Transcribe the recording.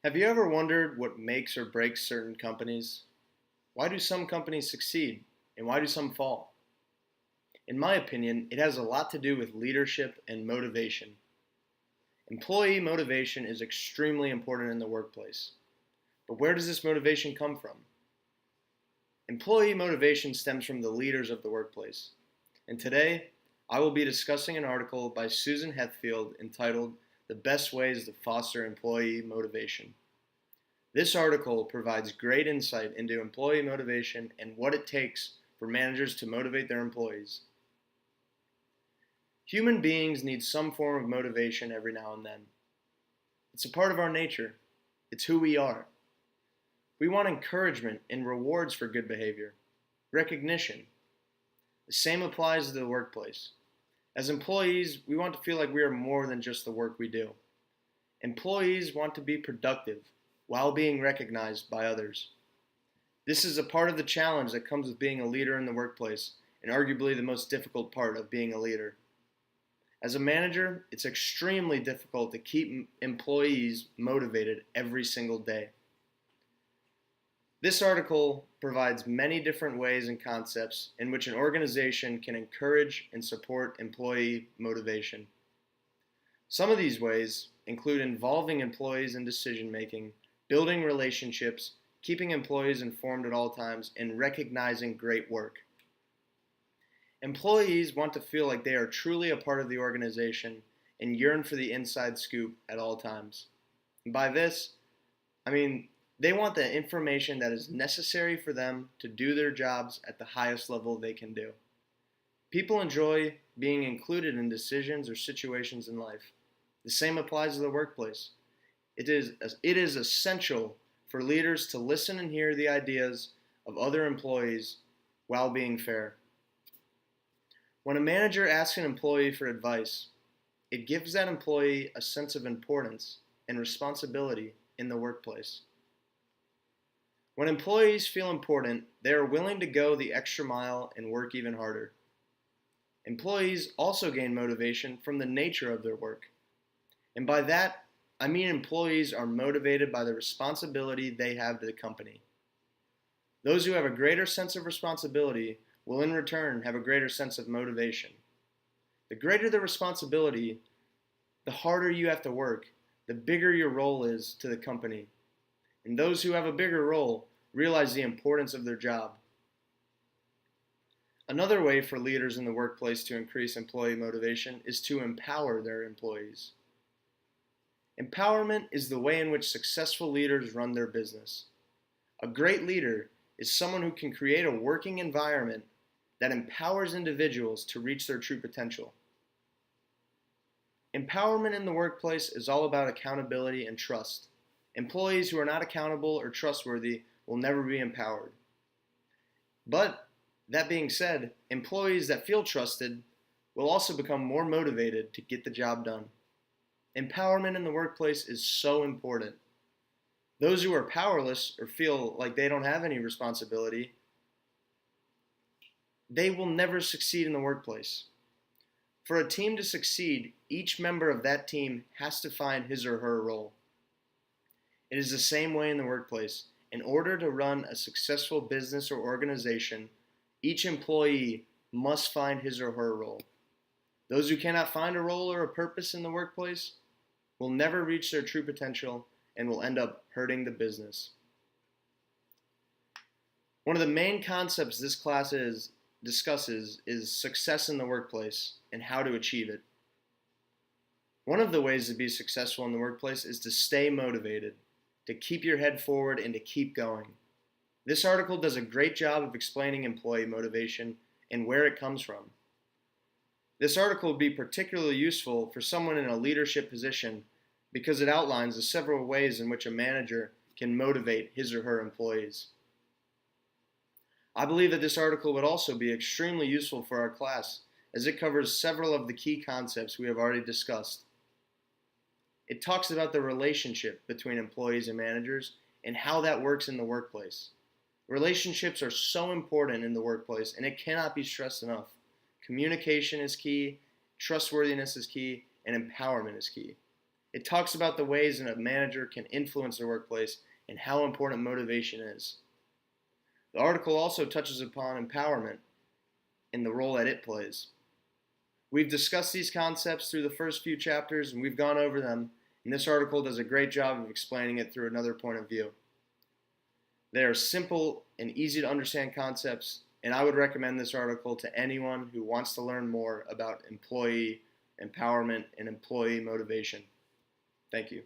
Have you ever wondered what makes or breaks certain companies? Why do some companies succeed and why do some fall? In my opinion, it has a lot to do with leadership and motivation. Employee motivation is extremely important in the workplace. But where does this motivation come from? Employee motivation stems from the leaders of the workplace. And today, I will be discussing an article by Susan Hethfield entitled "The Best Ways to Foster Employee Motivation." This article provides great insight into employee motivation and what it takes for managers to motivate their employees. Human beings need some form of motivation every now and then. It's a part of our nature. It's who we are. We want encouragement and rewards for good behavior, recognition. The same applies to the workplace. As employees, we want to feel like we are more than just the work we do. Employees want to be productive while being recognized by others. This is a part of the challenge that comes with being a leader in the workplace, and arguably the most difficult part of being a leader. As a manager, it's extremely difficult to keep employees motivated every single day. This article provides many different ways and concepts in which an organization can encourage and support employee motivation. Some of these ways include involving employees in decision making, building relationships, keeping employees informed at all times, and recognizing great work. Employees want to feel like they are truly a part of the organization and yearn for the inside scoop at all times. And by this, I mean they want the information that is necessary for them to do their jobs at the highest level they can do. People enjoy being included in decisions or situations in life. The same applies to the workplace. It is essential for leaders to listen and hear the ideas of other employees while being fair. When a manager asks an employee for advice, it gives that employee a sense of importance and responsibility in the workplace. When employees feel important, they are willing to go the extra mile and work even harder. Employees also gain motivation from the nature of their work. And by that, I mean employees are motivated by the responsibility they have to the company. Those who have a greater sense of responsibility will in return have a greater sense of motivation. The greater the responsibility, the harder you have to work, the bigger your role is to the company. And those who have a bigger role realize the importance of their job. Another way for leaders in the workplace to increase employee motivation is to empower their employees. Empowerment is the way in which successful leaders run their business. A great leader is someone who can create a working environment that empowers individuals to reach their true potential. Empowerment in the workplace is all about accountability and trust. Employees who are not accountable or trustworthy will never be empowered. But that being said, employees that feel trusted will also become more motivated to get the job done. Empowerment in the workplace is so important. Those who are powerless or feel like they don't have any responsibility, they will never succeed in the workplace. For a team to succeed, each member of that team has to find his or her role. It is the same way in the workplace. In order to run a successful business or organization, each employee must find his or her role. Those who cannot find a role or a purpose in the workplace will never reach their true potential and will end up hurting the business. One of the main concepts this class discusses is success in the workplace and how to achieve it. One of the ways to be successful in the workplace is to stay motivated, to keep your head forward, and to keep going. This article does a great job of explaining employee motivation and where it comes from. This article would be particularly useful for someone in a leadership position because it outlines the several ways in which a manager can motivate his or her employees. I believe that this article would also be extremely useful for our class as it covers several of the key concepts we have already discussed. It talks about the relationship between employees and managers and how that works in the workplace. Relationships are so important in the workplace, and it cannot be stressed enough. Communication is key, trustworthiness is key, and empowerment is key. It talks about the ways a manager can influence their workplace and how important motivation is. The article also touches upon empowerment and the role that it plays. We've discussed these concepts through the first few chapters and we've gone over them, and this article does a great job of explaining it through another point of view. They are simple and easy to understand concepts, and I would recommend this article to anyone who wants to learn more about employee empowerment and employee motivation. Thank you.